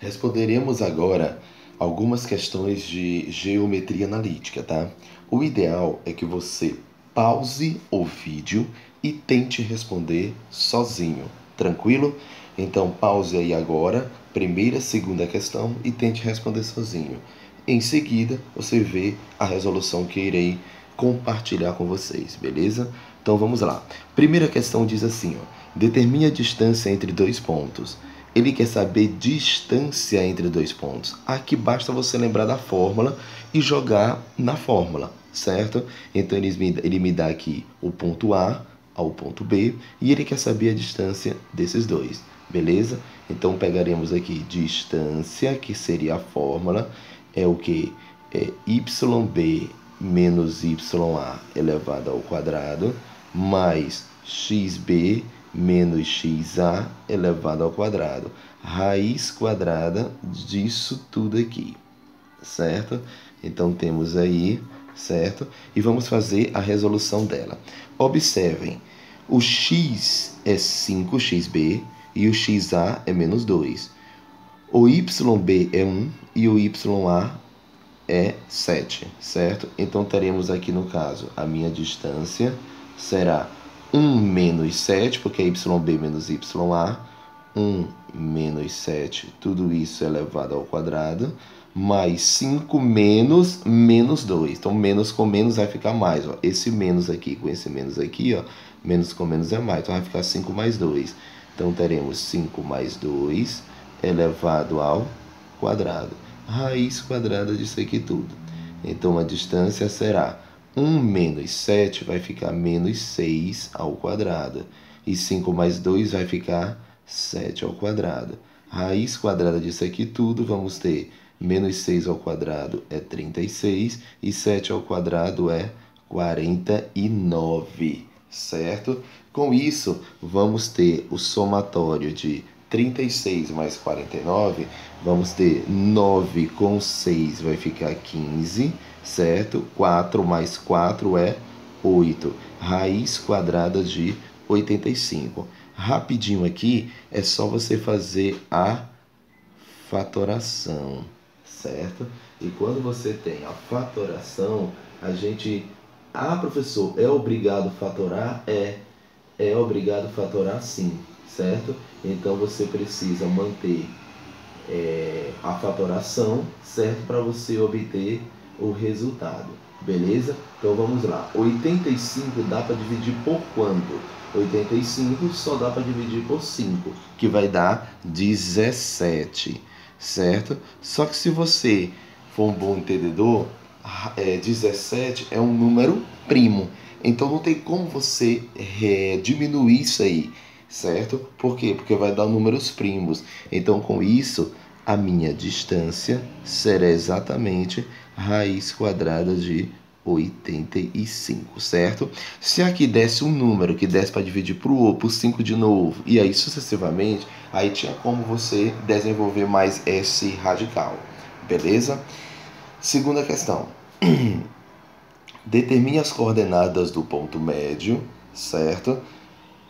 Responderemos agora algumas questões de geometria analítica, tá? O ideal é que você pause o vídeo e tente responder sozinho, tranquilo? Então pause aí agora, primeira, segunda questão e tente responder sozinho. Em seguida, você vê a resolução que irei compartilhar com vocês, beleza? Então vamos lá. Primeira questão diz assim, ó: determine a distância entre dois pontos. Ele quer saber distância entre dois pontos. Aqui basta você lembrar da fórmula e jogar na fórmula, certo? Então ele me dá aqui o ponto A ao ponto B e ele quer saber a distância desses dois, beleza? Então pegaremos aqui distância, que seria a fórmula, é o que? É YB menos YA elevado ao quadrado, mais XB menos xa elevado ao quadrado. Raiz quadrada disso tudo aqui, certo? Então temos aí, certo? E vamos fazer a resolução dela. Observem, o x é 5xb e o xa é menos 2. O YB é 1 e o YA é 7, certo? Então teremos aqui no caso, a minha distância será 1 menos 7, porque é YB menos YA, 1 menos 7, tudo isso elevado ao quadrado, mais 5 menos 2. Então, menos com menos vai ficar mais, ó. Esse menos aqui com esse menos aqui, ó, menos com menos é mais, então vai ficar 5 mais 2. Então, teremos 5 mais 2 elevado ao quadrado. Raiz quadrada disso aqui tudo. Então, a distância será 1 menos 7 vai ficar menos 6 ao quadrado. E 5 mais 2 vai ficar 7 ao quadrado. Raiz quadrada disso aqui tudo, vamos ter menos 6 ao quadrado é 36 e 7 ao quadrado é 49, certo? Com isso, vamos ter o somatório de 36 mais 49, vamos ter 9 com 6 vai ficar 15, certo? 4 mais 4 é 8. Raiz quadrada de 85. Rapidinho aqui, é só você fazer a fatoração, certo? E quando você tem a fatoração, a gente... Ah, professor, é obrigado fatorar? É obrigado fatorar sim, certo? Então você precisa manter a fatoração, certo? Para você obter o resultado, beleza? Então vamos lá. 85 dá para dividir por quanto? 85 só dá para dividir por 5, que vai dar 17, certo? Só que se você for um bom entendedor, 17 é um número primo. Então não tem como você diminuir isso aí, certo? Por quê? Porque vai dar números primos. Então com isso, a minha distância será exatamente raiz quadrada de 85, certo? Se aqui desse um número que desse para dividir por 5 de novo, e aí sucessivamente, aí tinha como você desenvolver mais esse radical, beleza? Segunda questão. Determine as coordenadas do ponto médio, certo?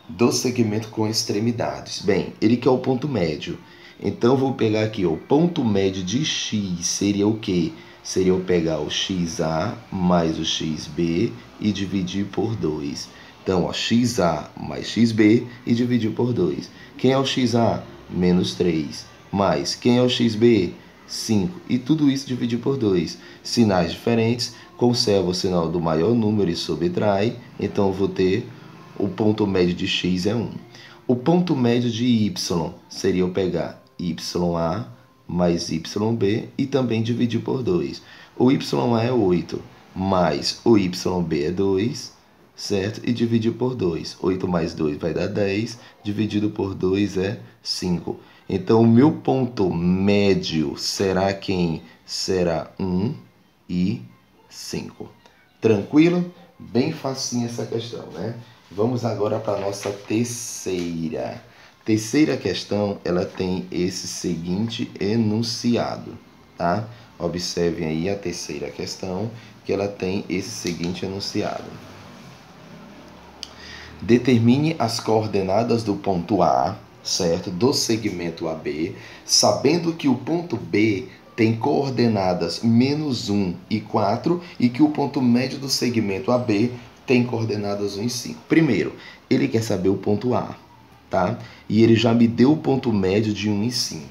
Do segmento com extremidades. Bem, ele quer o ponto médio. Então, eu vou pegar aqui, o ponto médio de x seria o quê? Seria eu pegar o xa mais o xb e dividir por 2. Então, ó, xa mais xb e dividir por 2. Quem é o xa? Menos 3. Mais, quem é o xb? 5. E tudo isso dividir por 2. Sinais diferentes, conserva o sinal do maior número e subtrai. Então, eu vou ter o ponto médio de x é 1. O ponto médio de y seria eu pegar YA mais YB e também dividir por 2. O YA é 8, mais o YB é 2, certo? E dividir por 2. 8 mais 2 vai dar 10, dividido por 2 é 5. Então, o meu ponto médio será quem? Será 1 e 5. Tranquilo? Bem facinho essa questão, né? Vamos agora para a nossa terceira. Terceira questão, ela tem esse seguinte enunciado, tá? Observem aí a terceira questão, que ela tem esse seguinte enunciado. Determine as coordenadas do ponto A certo? Do segmento AB, sabendo que o ponto B tem coordenadas -1 e 4 e que o ponto médio do segmento AB tem coordenadas 1 e 5. Primeiro, ele quer saber o ponto A, tá? E ele já me deu o ponto médio de 1 e 5.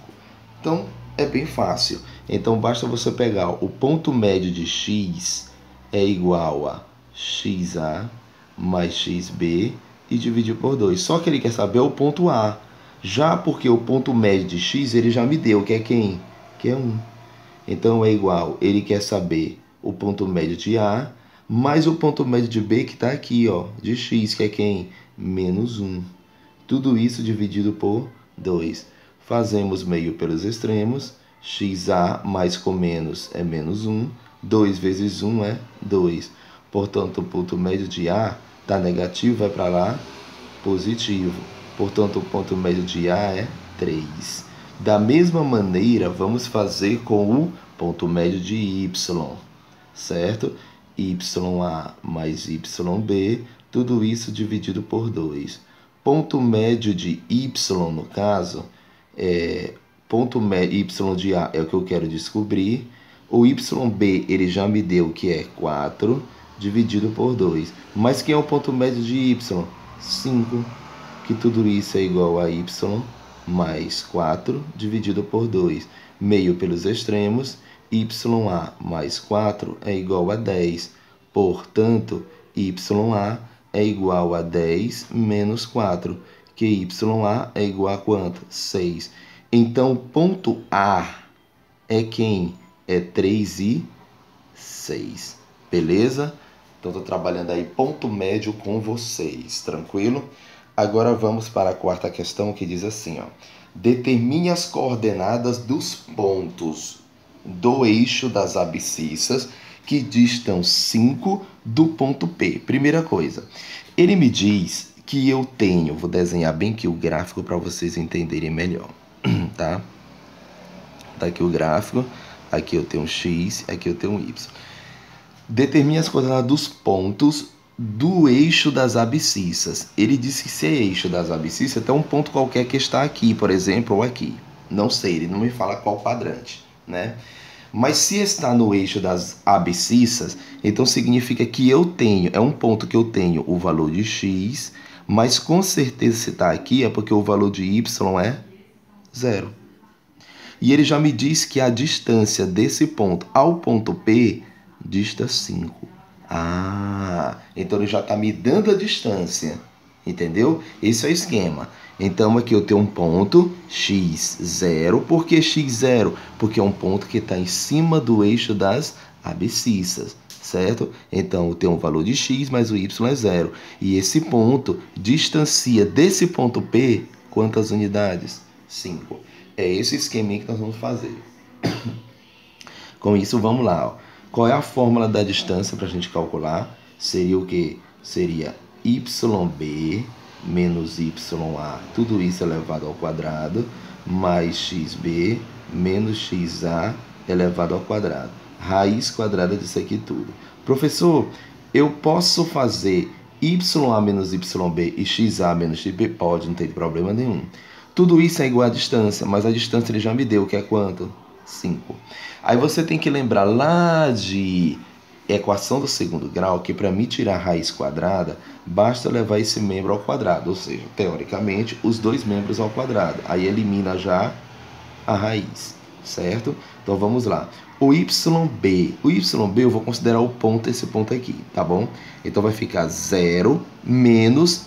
Então, é bem fácil. Então, basta você pegar o ponto médio de x é igual a xa mais xb e dividir por 2. Só que ele quer saber o ponto A. Já porque o ponto médio de x ele já me deu, que é quem? Que é 1. Então, é igual, ele quer saber o ponto médio de A, mais o ponto médio de B, que está aqui, ó, de x, que é quem? -1. Tudo isso dividido por 2. Fazemos meio pelos extremos. Xa mais com menos é -1. 2 vezes 1 é 2. Portanto, o ponto médio de A está negativo, vai para lá, positivo. Portanto, o ponto médio de A é 3. Da mesma maneira, vamos fazer com o ponto médio de Y, certo? YA mais YB, tudo isso dividido por 2. Ponto médio de Y, no caso, ponto médio Y de A é o que eu quero descobrir. O YB, ele já me deu que é 4, dividido por 2. Mas quem é o ponto médio de Y? 5, que tudo isso é igual a Y mais 4 dividido por 2. Meio pelos extremos, YA mais 4 é igual a 10. Portanto, YA é igual a 10 menos 4, que YA é igual a quanto? 6. Então, o ponto A é quem? É 3 e 6. Beleza? Então, estou trabalhando aí ponto médio com vocês. Tranquilo? Agora vamos para a quarta questão, que diz assim, ó. Determine as coordenadas dos pontos do eixo das abscissas que distam 5 do ponto P. Primeira coisa, ele me diz que eu tenho, vou desenhar bem aqui o gráfico para vocês entenderem melhor, tá? Tá aqui o gráfico, aqui eu tenho um X, aqui eu tenho um Y. Determine as coordenadas dos pontos do eixo das abscissas. Ele disse que se é eixo das abscissas, tem um ponto qualquer que está aqui, por exemplo, ou aqui. Não sei, ele não me fala qual quadrante, né? Mas se está no eixo das abscissas, então significa que eu tenho, é um ponto que eu tenho o valor de x, mas com certeza se está aqui é porque o valor de y é 0. E ele já me diz que a distância desse ponto ao ponto P dista 5. Ah, então ele já está me dando a distância, entendeu? Esse é o esquema. Então aqui eu tenho um ponto x0. Por que x0? Porque é um ponto que está em cima do eixo das abscissas, certo? Então eu tenho um valor de x, mas o y é 0. E esse ponto distancia desse ponto P quantas unidades? 5. É esse esqueminha que nós vamos fazer. Com isso, vamos lá, ó. Qual é a fórmula da distância para a gente calcular? Seria o quê? Seria YB menos YA, tudo isso elevado ao quadrado, mais XB menos XA elevado ao quadrado. Raiz quadrada disso aqui tudo. Professor, eu posso fazer YA menos YB e XA menos XB? Pode, não tem problema nenhum. Tudo isso é igual à distância, mas a distância ele já me deu, que é quanto? 5. Aí você tem que lembrar lá de equação do segundo grau, que para mim tirar a raiz quadrada, basta levar esse membro ao quadrado, ou seja, teoricamente, os dois membros ao quadrado. Aí elimina já a raiz, certo? Então vamos lá. O YB eu vou considerar o ponto, esse ponto aqui, tá bom? Então vai ficar 0 menos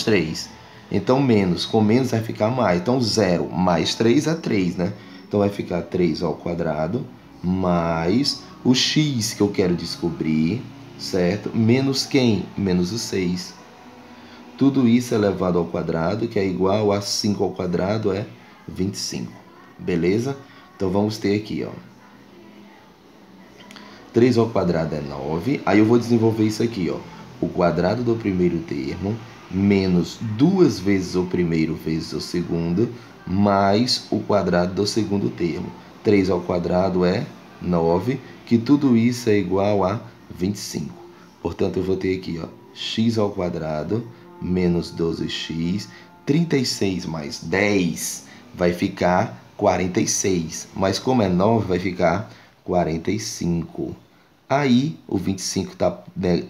3. Então menos com menos vai ficar mais. Então 0 mais 3 é 3, né? Então vai ficar 3 ao quadrado mais o x que eu quero descobrir, certo? Menos quem? Menos o 6. Tudo isso elevado ao quadrado, que é igual a 5 ao quadrado, é 25. Beleza? Então vamos ter aqui, ó. 3 ao quadrado é 9. Aí eu vou desenvolver isso aqui, ó. O quadrado do primeiro termo menos 2 vezes o primeiro vezes o segundo, mais o quadrado do segundo termo. 3 ao quadrado é 9, que tudo isso é igual a 25. Portanto, eu vou ter aqui, ó, x ao quadrado menos 12x. 36 mais 10 vai ficar 46. Mas como é 9, vai ficar 45. Aí, o 25 está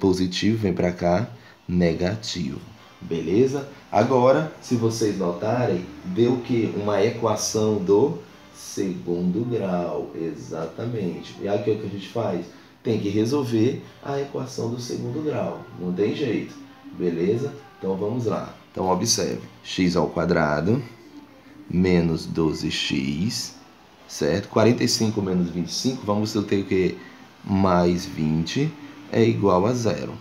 positivo, vem para cá, negativo. Beleza? Agora, se vocês notarem, deu o que? Uma equação do segundo grau. Exatamente. E aqui o que a gente faz? Tem que resolver a equação do segundo grau. Não tem jeito. Beleza? Então, vamos lá. Então, observe. X ao quadrado menos 12x, certo? 45 menos 25, vamos ter o que? Mais 20 é igual a 0.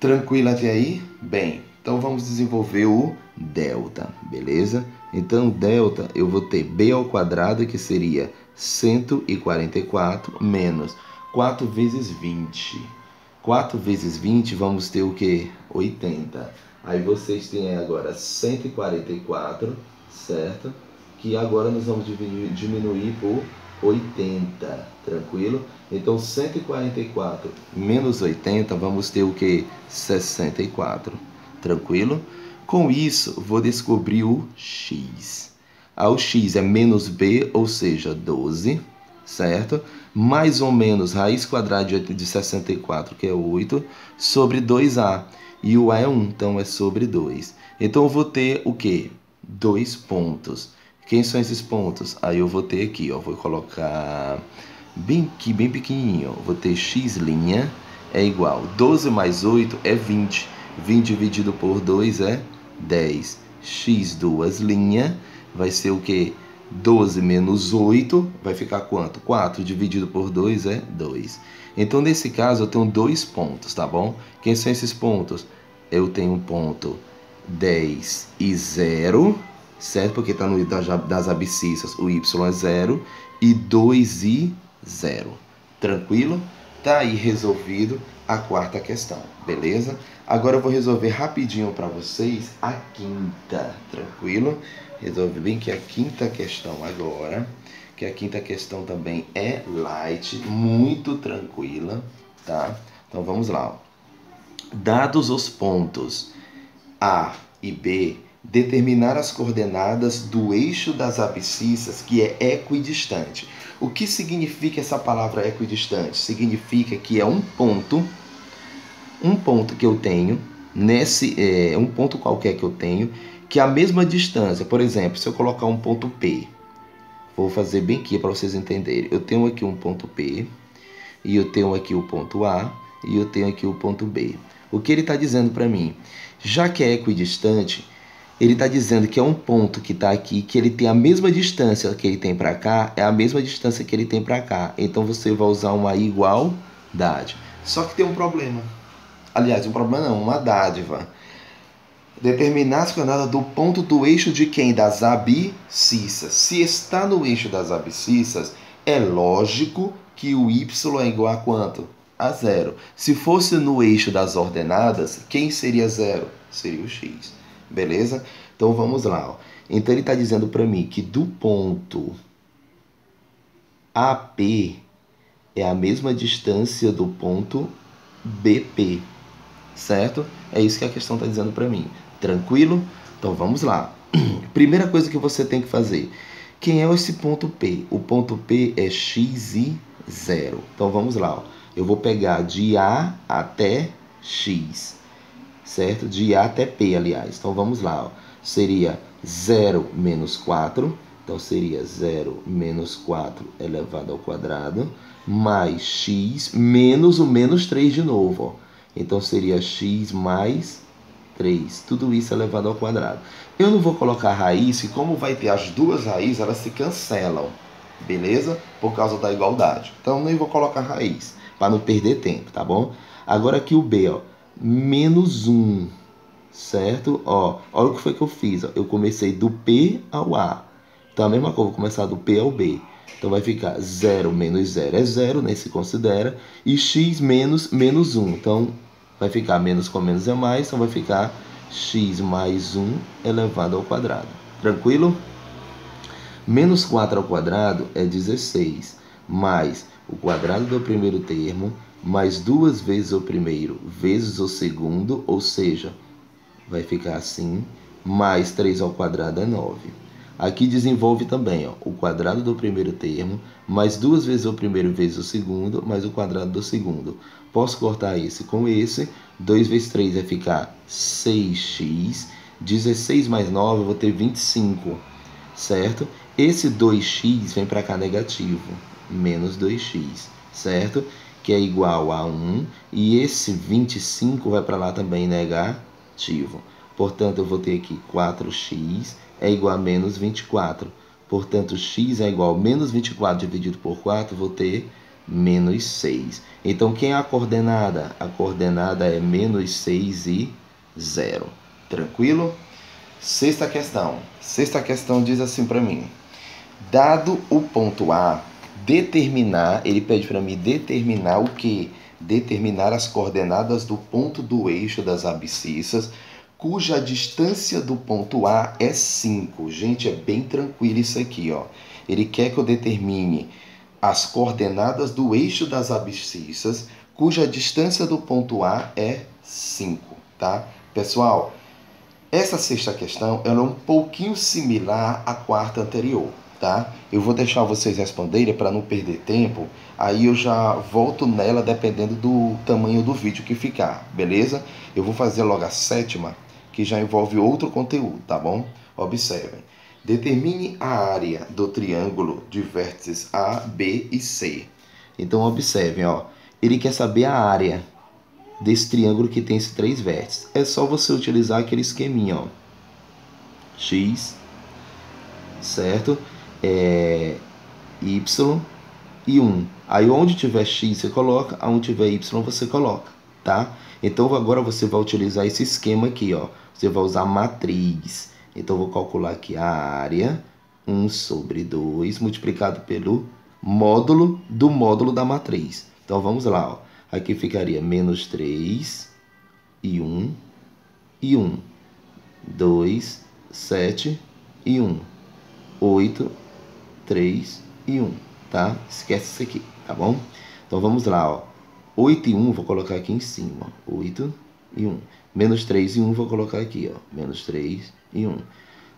Tranquilo até aí? Bem, então vamos desenvolver o delta, beleza? Então, delta, eu vou ter b ao quadrado, que seria 144, menos 4 vezes 20. 4 vezes 20, vamos ter o que? 80. Aí vocês têm agora 144, certo? Que agora nós vamos diminuir por 80, tranquilo? Então, 144 menos 80, vamos ter o que? 64, tranquilo? Com isso, vou descobrir o x. O x é menos b, ou seja, 12, certo? Mais ou menos raiz quadrada de 64, que é 8, sobre 2a. E o a é 1, então é sobre 2. Então, eu vou ter o quê? 2 pontos. Quem são esses pontos? Aí eu vou ter aqui, ó, vou colocar bem aqui, bem pequenininho. Ó. Vou ter x' é igual. 12 mais 8 é 20. 20 dividido por 2 é 10. X duas linhas vai ser o quê? 12 menos 8 vai ficar quanto? 4 dividido por 2 é 2. Então, nesse caso, eu tenho 2 pontos, tá bom? Quem são esses pontos? Eu tenho um ponto 10 e 0, certo? Porque está no das abscissas, o y é 0, e 2 e 0. Tranquilo? Tá aí resolvido a quarta questão, beleza? Agora eu vou resolver rapidinho para vocês a quinta, tranquilo? Resolve bem que a quinta questão agora, que a quinta questão também é light, muito tranquila, tá? Então vamos lá. Dados os pontos A e B, determinar as coordenadas do eixo das abscissas que é equidistante. O que significa essa palavra equidistante? Significa que é um ponto que eu tenho, um ponto qualquer que eu tenho, que é a mesma distância. Por exemplo, se eu colocar um ponto P, vou fazer bem aqui para vocês entenderem. Eu tenho aqui um ponto P, e eu tenho aqui o ponto A, e eu tenho aqui o ponto B. O que ele está dizendo para mim? Já que é equidistante, ele está dizendo que é um ponto que está aqui, que ele tem a mesma distância que ele tem para cá, é a mesma distância que ele tem para cá. Então, você vai usar uma igualdade. Só que tem um problema. Aliás, um problema não, uma dádiva. Determinar as coordenadas do ponto do eixo de quem? Das abscissas. Se está no eixo das abscissas, é lógico que o y é igual a quanto? A 0. Se fosse no eixo das ordenadas, quem seria 0? Seria o x. Beleza? Então, vamos lá. Ó. Então, ele está dizendo para mim que do ponto AP é a mesma distância do ponto BP. Certo? É isso que a questão está dizendo para mim. Tranquilo? Então, vamos lá. Primeira coisa que você tem que fazer. Quem é esse ponto P? O ponto P é x e 0. Então, vamos lá. Ó. Eu vou pegar de A até X, certo? De A até P, aliás. Então, vamos lá. Ó. Seria 0 menos 4. Então, seria 0 menos 4 elevado ao quadrado, mais x menos o menos 3 de novo. Ó. Então, seria x mais 3. Tudo isso elevado ao quadrado. Eu não vou colocar raiz, e como vai ter as duas raízes, elas se cancelam. Beleza? Por causa da igualdade. Então, nem vou colocar raiz, para não perder tempo, tá bom? Agora aqui o B, ó. Menos 1. Certo? Ó, olha o que foi que eu fiz. Ó. Eu comecei do P ao A. Então, a mesma coisa, vou começar do P ao B. Então, vai ficar 0 menos 0 é 0, nem se considera. E x menos 1. Então, vai ficar menos com menos é mais. Então, vai ficar x mais 1 elevado ao quadrado. Tranquilo? Menos 4 ao quadrado é 16. Mais o quadrado do primeiro termo, mais 2 vezes o primeiro, vezes o segundo. Ou seja, vai ficar assim. mais 3 ao quadrado é 9. Aqui desenvolve também, ó, o quadrado do primeiro termo, mais 2 vezes o primeiro vezes o segundo, mais o quadrado do segundo. Posso cortar esse com esse. 2 vezes 3 vai ficar 6x. 16 mais 9, eu vou ter 25, certo? Esse 2x vem para cá negativo, menos 2x, certo? Que é igual a 1. E esse 25 vai para lá também negativo. Portanto, eu vou ter aqui 4x é igual a menos 24. Portanto, x é igual a menos 24 dividido por 4, vou ter menos 6. Então, quem é a coordenada? A coordenada é menos 6 e 0. Tranquilo? Sexta questão. Sexta questão diz assim para mim. Dado o ponto A, ele pede para mim determinar o quê? Determinar as coordenadas do ponto do eixo das abscissas, cuja distância do ponto A é 5. Gente, é bem tranquilo isso aqui, ó. Ele quer que eu determine as coordenadas do eixo das abscissas, cuja distância do ponto A é 5, tá? Pessoal, essa sexta questão ela é um pouquinho similar à quarta anterior, tá? Eu vou deixar vocês responderem para não perder tempo, aí eu já volto nela dependendo do tamanho do vídeo que ficar, beleza? Eu vou fazer logo a sétima, que já envolve outro conteúdo, tá bom? Observem. Determine a área do triângulo de vértices A, B e C. Então, observem, ó. Ele quer saber a área desse triângulo que tem esses 3 vértices. É só você utilizar aquele esqueminha, ó. X, certo? Y e 1. Aí onde tiver X você coloca, onde tiver Y você coloca, tá? Então agora você vai utilizar esse esquema aqui, ó. Você vai usar matriz. Então eu vou calcular aqui a área, 1 sobre 2, multiplicado pelo módulo do módulo da matriz. Então vamos lá, ó. Aqui ficaria menos 3 e 1 e 1. 2, 7 e 1. 8, 3 e 1, tá? Esquece isso aqui, tá bom? Então vamos lá, ó. 8 e 1 vou colocar aqui em cima, 8 e 1. Menos 3 e 1 vou colocar aqui, ó. Menos 3 e 1.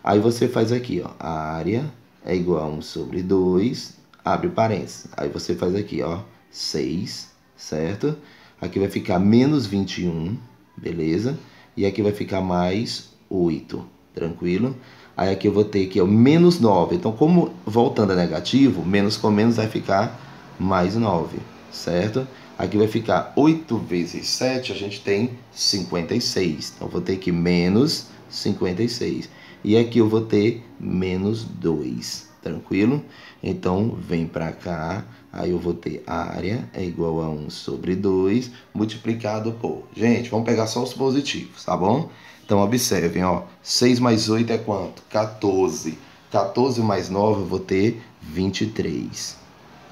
Aí você faz aqui, ó. A área é igual a 1 sobre 2, abre parênteses. Aí você faz aqui, ó. 6, certo? Aqui vai ficar menos 21, beleza? E aqui vai ficar mais 8, tranquilo? Aí aqui eu vou ter aqui, ó, menos 9. Então, como voltando a negativo, menos com menos vai ficar mais 9, certo? Aqui vai ficar 8 vezes 7, a gente tem 56. Então, eu vou ter aqui menos 56. E aqui eu vou ter menos 2, tranquilo? Então, vem para cá, aí eu vou ter a área é igual a 1 sobre 2, multiplicado por... Gente, vamos pegar só os positivos, tá bom? Então, observem, ó, 6 mais 8 é quanto? 14. 14 mais 9 eu vou ter 23,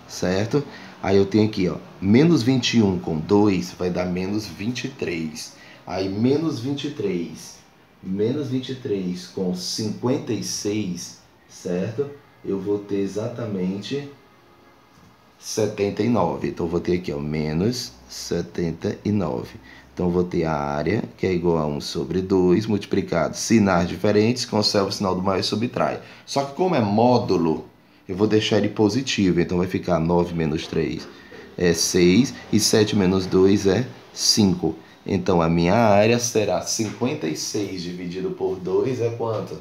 certo? Aí eu tenho aqui, ó, menos 21 com 2 vai dar menos 23. Aí, menos 23 com 56, certo? Eu vou ter exatamente 79. Então, eu vou ter aqui, ó, menos 79. Então, eu vou ter a área, que é igual a 1 sobre 2, multiplicado. Sinais diferentes, conserva o sinal do maior e subtrai. Só que como é módulo, eu vou deixar ele positivo. Então, vai ficar 9 menos 3 é 6, e 7 menos 2 é 5. Então, a minha área será 56 dividido por 2 é quanto?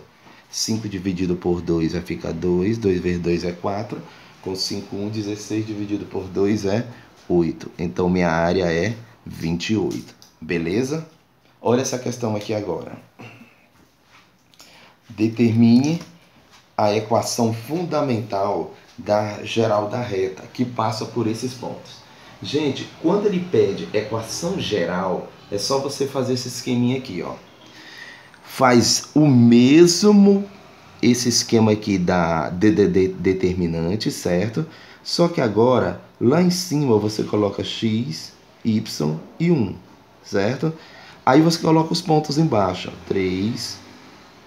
5 dividido por 2 vai ficar 2, 2 vezes 2 é 4. Com 5, 1, 16 dividido por 2 é 8. Então, minha área é 28. Beleza? Olha essa questão aqui agora. Determine a equação fundamental da geral da reta, que passa por esses pontos. Gente, quando ele pede equação geral, é só você fazer esse esqueminha aqui, ó. Faz o mesmo esse esquema aqui da determinante, certo? Só que agora, lá em cima, você coloca x, y e 1, certo? Aí você coloca os pontos embaixo, 3,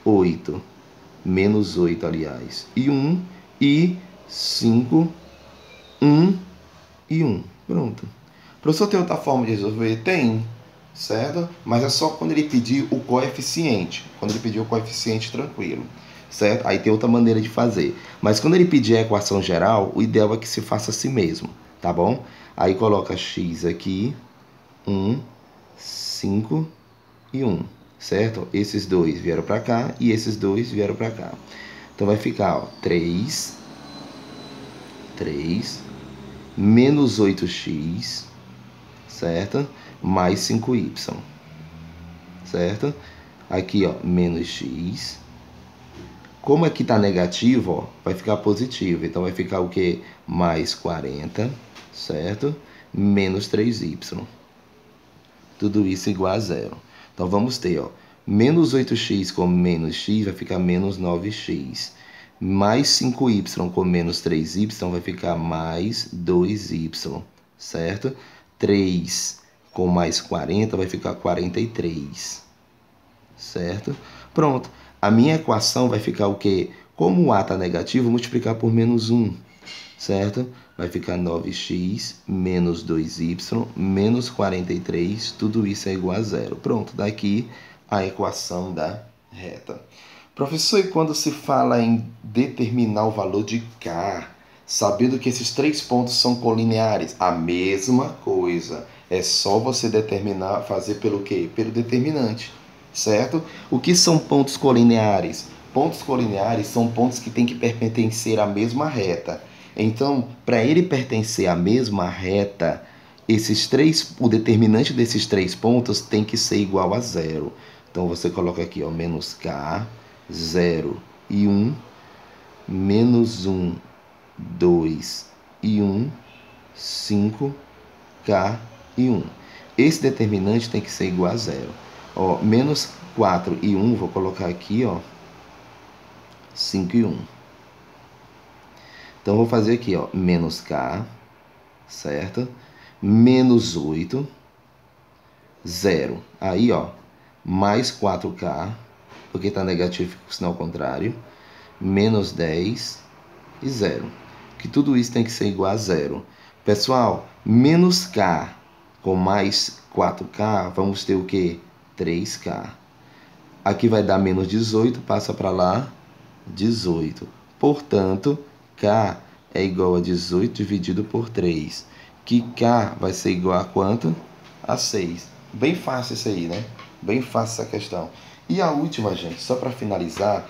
8, menos 8, aliás, e 1, e 5, 1 e 1. Pronto. Professor, tem outra forma de resolver? Tem. certo? Mas é só quando ele pedir o coeficiente. Quando ele pedir o coeficiente, tranquilo, certo? Aí tem outra maneira de fazer. Mas quando ele pedir a equação geral, o ideal é que se faça assim mesmo, tá bom? Aí coloca x aqui, 1, 5 e 1, certo? Esses dois vieram para cá e esses dois vieram para cá. Então vai ficar, ó, 3 menos 8x, certo? Mais 5y, certo? Aqui, ó, menos x. Como aqui tá negativo, ó, vai ficar positivo. Então vai ficar o quê? Mais 40, certo? Menos 3y. Tudo isso igual a zero. Então vamos ter, ó, menos 8x com menos x vai ficar menos 9x. Mais 5y com menos 3y vai ficar mais 2y, certo? 3 com mais 40 vai ficar 43, certo? Pronto. A minha equação vai ficar o quê? Como o a está negativo, multiplicar por menos 1, certo? Vai ficar 9x menos 2y menos 43, tudo isso é igual a zero. Pronto, daqui a equação da reta. Professor, e quando se fala em determinar o valor de K, sabendo que esses três pontos são colineares? A mesma coisa. É só você determinar, fazer pelo quê? Pelo determinante, certo? O que são pontos colineares? Pontos colineares são pontos que têm que pertencer à mesma reta. Então, para ele pertencer à mesma reta, o determinante desses três pontos tem que ser igual a zero. Então, você coloca aqui, ó, menos K, 0 e 1, menos 1, 2 e 1, 5, K e 1. Esse determinante tem que ser igual a zero. Ó, menos 4 e 1, vou colocar aqui, ó, 5 e 1. Então, vou fazer aqui, ó, menos K, certo? Menos 8, 0. Aí, ó, mais 4K, porque está negativo, fica com o sinal contrário, menos 10 e 0. Que tudo isso tem que ser igual a zero. Pessoal, menos K com mais 4K, vamos ter o quê? 3K. Aqui vai dar menos 18, passa para lá, 18. Portanto, K é igual a 18 dividido por 3. Que K vai ser igual a quanto? A 6. Bem fácil isso aí, né? Bem fácil essa questão. E a última, gente, só para finalizar,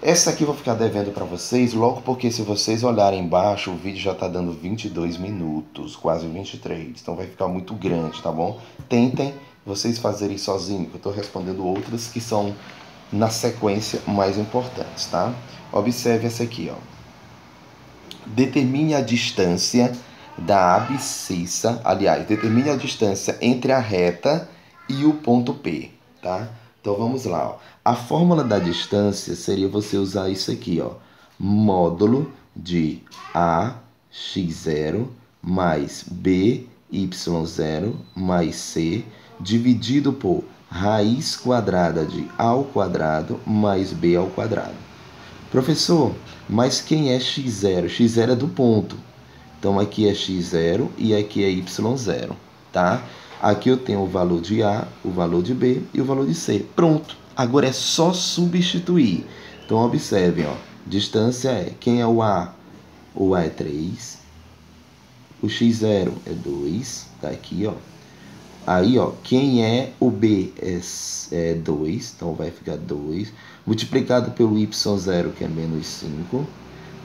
essa aqui eu vou ficar devendo para vocês, logo porque se vocês olharem embaixo, o vídeo já está dando 22 minutos, quase 23. Então vai ficar muito grande, tá bom? Tentem vocês fazerem sozinhos, que eu estou respondendo outras que são na sequência mais importantes, tá? Observe essa aqui, ó. Determine a distância da abscissa, aliás, determine a distância entre a reta e o ponto P, tá? Então vamos lá, ó. A fórmula da distância seria você usar isso aqui, ó. Módulo de AX0 mais BY0 mais C dividido por raiz quadrada de A ao quadrado mais B ao quadrado. Professor, mas quem é x0? x0 é do ponto. Então aqui é x0 e aqui é y0, tá? Aqui eu tenho o valor de A, o valor de B e o valor de C. Pronto. Agora é só substituir. Então observem, ó. Distância é, quem é o A? O A é 3. O x0 é 2, tá aqui, ó. Aí, ó, quem é o B é 2, então vai ficar 2, multiplicado pelo y0, que é menos 5,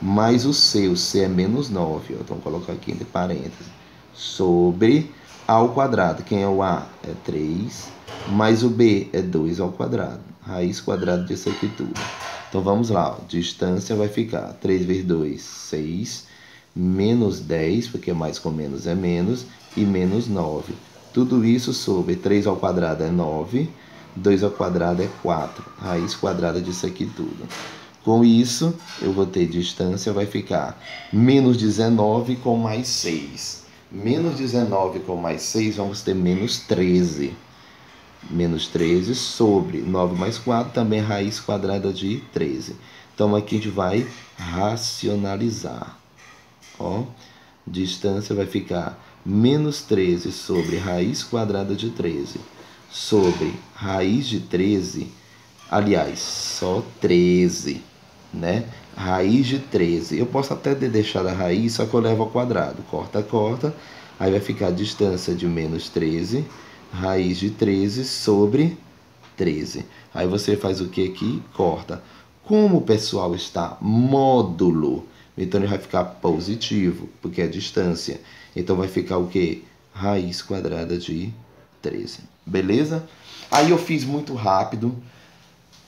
mais o C é menos 9, ó, então vou colocar aqui entre parênteses, sobre A ao quadrado, quem é o A é 3, mais o B é 2 ao quadrado, raiz quadrada disso aqui tudo. Então vamos lá, ó, distância vai ficar 3 vezes 2, 6, menos 10, porque mais com menos é menos, e menos 9. Tudo isso sobre 3 ao quadrado é 9, 2 ao quadrado é 4, raiz quadrada disso aqui tudo. Com isso, eu vou ter distância, vai ficar menos 19 com mais 6. Menos 19 com mais 6, vamos ter menos 13. Menos 13 sobre 9 mais 4, também raiz quadrada de 13. Então, aqui a gente vai racionalizar. Ó, distância vai ficar menos 13 sobre raiz quadrada de 13. sobre raiz de 13, aliás, só 13, né? Raiz de 13. Eu posso até deixar a raiz, só que eu levo ao quadrado. Corta, corta. Aí vai ficar a distância de menos 13, raiz de 13 sobre 13. Aí você faz o que aqui? Corta. Como o pessoal está módulo, então ele vai ficar positivo, porque é distância. Então vai ficar o que? Raiz quadrada de 13. Beleza? Aí eu fiz muito rápido.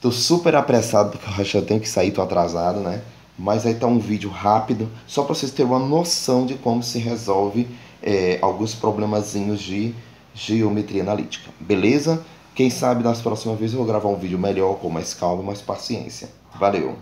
Tô super apressado porque eu já tenho que sair, tô atrasado, né? Mas aí tá um vídeo rápido, só para vocês terem uma noção de como se resolve alguns problemazinhos de geometria analítica. Beleza? Quem sabe nas próximas vezes eu vou gravar um vídeo melhor, com mais calma e mais paciência. Valeu!